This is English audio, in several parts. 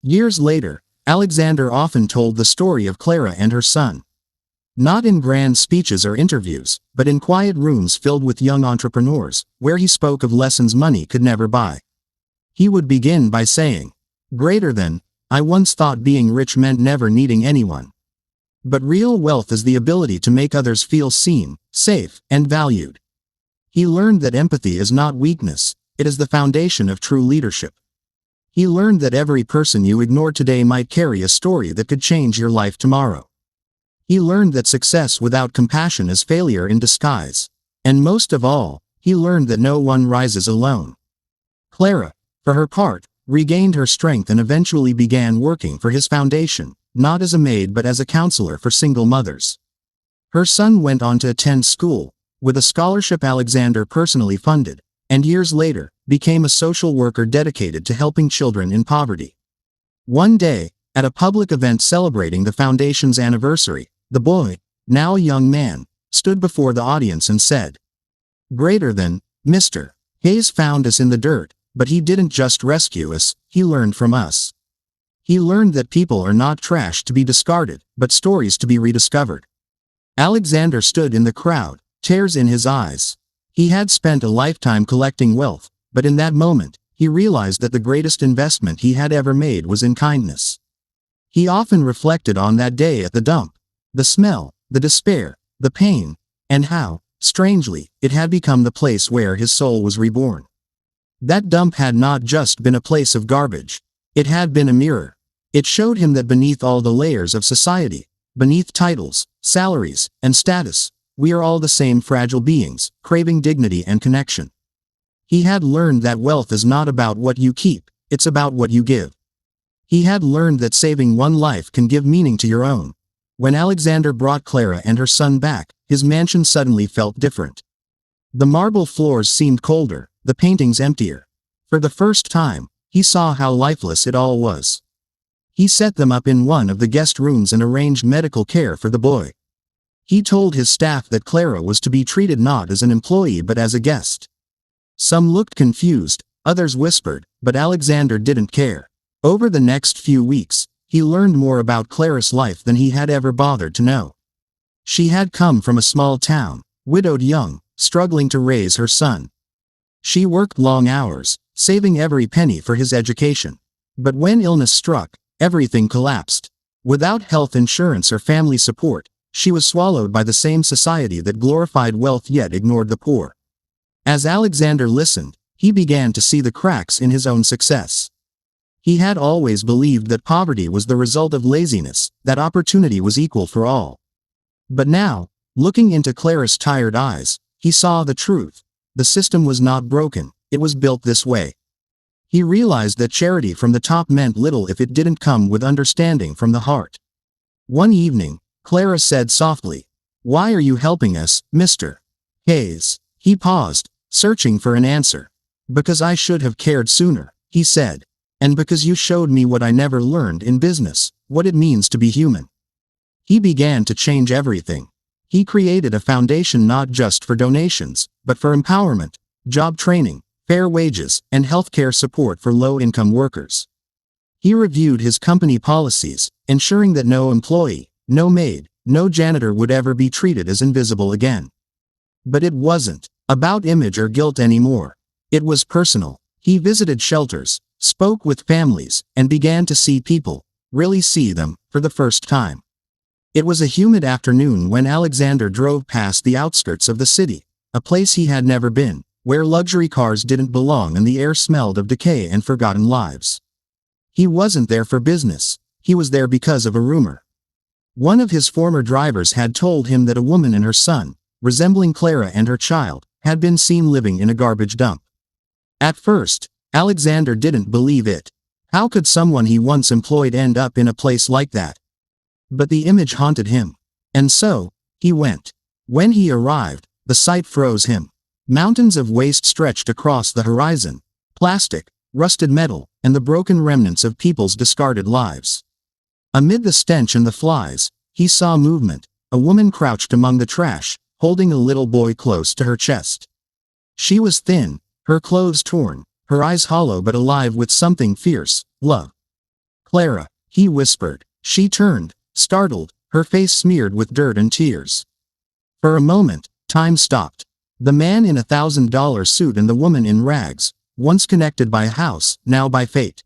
Years later, Alexander often told the story of Clara and her son. Not in grand speeches or interviews, but in quiet rooms filled with young entrepreneurs, where he spoke of lessons money could never buy. He would begin by saying, "Greater than, I once thought being rich meant never needing anyone. But real wealth is the ability to make others feel seen, safe, and valued." He learned that empathy is not weakness, it is the foundation of true leadership. He learned that every person you ignore today might carry a story that could change your life tomorrow. He learned that success without compassion is failure in disguise. And most of all, he learned that no one rises alone. Clara, for her part, regained her strength and eventually began working for his foundation, not as a maid but as a counselor for single mothers. Her son went on to attend school, with a scholarship Alexander personally funded, and years later, became a social worker dedicated to helping children in poverty. One day, at a public event celebrating the foundation's anniversary, the boy, now a young man, stood before the audience and said, "Greater than, Mr. Hayes found us in the dirt, but he didn't just rescue us, he learned from us. He learned that people are not trash to be discarded, but stories to be rediscovered." Alexander stood in the crowd, tears in his eyes. He had spent a lifetime collecting wealth, but in that moment, he realized that the greatest investment he had ever made was in kindness. He often reflected on that day at the dump. The smell, the despair, the pain, and how, strangely, it had become the place where his soul was reborn. That dump had not just been a place of garbage. It had been a mirror. It showed him that beneath all the layers of society, beneath titles, salaries, and status, we are all the same fragile beings, craving dignity and connection. He had learned that wealth is not about what you keep, it's about what you give. He had learned that saving one life can give meaning to your own. When Alexander brought Clara and her son back, his mansion suddenly felt different. The marble floors seemed colder, the paintings emptier. For the first time, he saw how lifeless it all was. He set them up in one of the guest rooms and arranged medical care for the boy. He told his staff that Clara was to be treated not as an employee but as a guest. Some looked confused, others whispered, but Alexander didn't care. Over the next few weeks, he learned more about Clara's life than he had ever bothered to know. She had come from a small town, widowed young, struggling to raise her son. She worked long hours, saving every penny for his education. But when illness struck, everything collapsed. Without health insurance or family support, she was swallowed by the same society that glorified wealth yet ignored the poor. As Alexander listened, he began to see the cracks in his own success. He had always believed that poverty was the result of laziness, that opportunity was equal for all. But now, looking into Clara's tired eyes, he saw the truth. The system was not broken, it was built this way. He realized that charity from the top meant little if it didn't come with understanding from the heart. One evening, Clara said softly, "Why are you helping us, Mr. Hayes?" He paused, searching for an answer. "Because I should have cared sooner," he said. "And because you showed me what I never learned in business, what it means to be human." He began to change everything. He created a foundation not just for donations, but for empowerment, job training, fair wages, and healthcare support for low-income workers. He reviewed his company policies, ensuring that no employee, no maid, no janitor would ever be treated as invisible again. But it wasn't about image or guilt anymore. It was personal. He visited shelters, spoke with families, and began to see people, really see them, for the first time. It was a humid afternoon when Alexander drove past the outskirts of the city, a place he had never been, where luxury cars didn't belong and the air smelled of decay and forgotten lives. He wasn't there for business, he was there because of a rumor. One of his former drivers had told him that a woman and her son, resembling Clara and her child, had been seen living in a garbage dump. At first, Alexander didn't believe it. How could someone he once employed end up in a place like that? But the image haunted him. And so, he went. When he arrived, the sight froze him. Mountains of waste stretched across the horizon. Plastic, rusted metal, and the broken remnants of people's discarded lives. Amid the stench and the flies, he saw movement. A woman crouched among the trash, holding a little boy close to her chest. She was thin, her clothes torn, her eyes hollow but alive with something fierce, love. Clara, he whispered. She turned, startled, her face smeared with dirt and tears. For a moment, time stopped. The man in $1,000 suit and the woman in rags, once connected by a house, now by fate.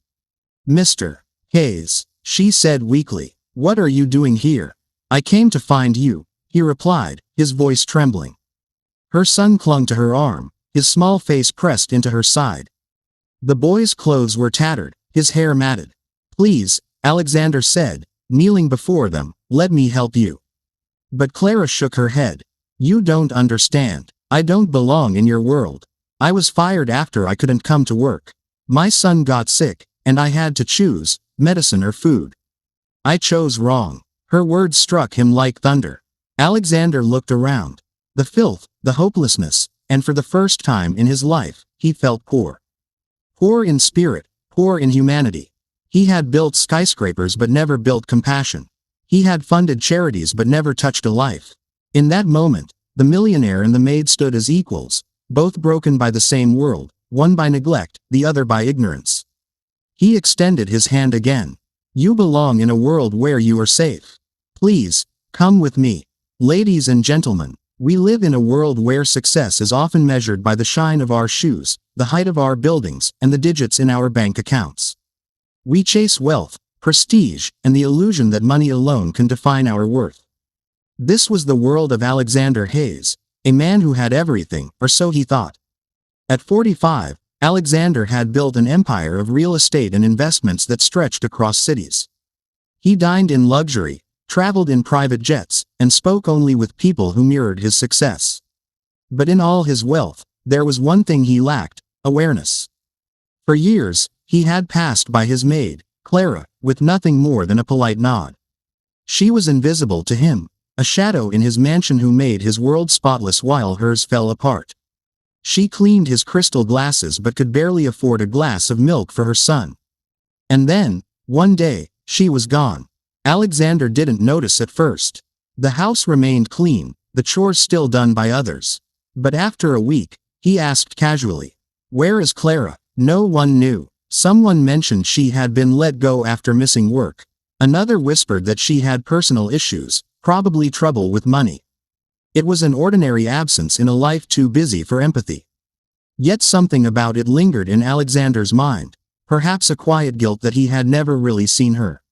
Mr. Hayes, she said weakly, what are you doing here? I came to find you, he replied, his voice trembling. Her son clung to her arm, his small face pressed into her side. The boy's clothes were tattered, his hair matted. Please, Alexander said, kneeling before them, let me help you. But Clara shook her head. You don't understand. I don't belong in your world. I was fired after I couldn't come to work. My son got sick, and I had to choose, medicine or food. I chose wrong. Her words struck him like thunder. Alexander looked around. The filth, the hopelessness, and for the first time in his life, he felt poor. Poor in spirit, poor in humanity. He had built skyscrapers but never built compassion. He had funded charities but never touched a life. In that moment, the millionaire and the maid stood as equals, both broken by the same world, one by neglect, the other by ignorance. He extended his hand again. You belong in a world where you are safe. Please, come with me. Ladies and gentlemen, we live in a world where success is often measured by the shine of our shoes, the height of our buildings, and the digits in our bank accounts. We chase wealth, prestige, and the illusion that money alone can define our worth. This was the world of Alexander Hayes, a man who had everything, or so he thought. At 45, Alexander had built an empire of real estate and investments that stretched across cities. He dined in luxury, traveled in private jets, and spoke only with people who mirrored his success. But in all his wealth, there was one thing he lacked: awareness. For years, he had passed by his maid, Clara, with nothing more than a polite nod. She was invisible to him, a shadow in his mansion who made his world spotless while hers fell apart. She cleaned his crystal glasses but could barely afford a glass of milk for her son. And then, one day, she was gone. Alexander didn't notice at first. The house remained clean, the chores still done by others. But after a week, he asked casually, "Where is Clara?" No one knew. Someone mentioned she had been let go after missing work. Another whispered that she had personal issues, probably trouble with money. It was an ordinary absence in a life too busy for empathy. Yet something about it lingered in Alexander's mind, perhaps a quiet guilt that he had never really seen her.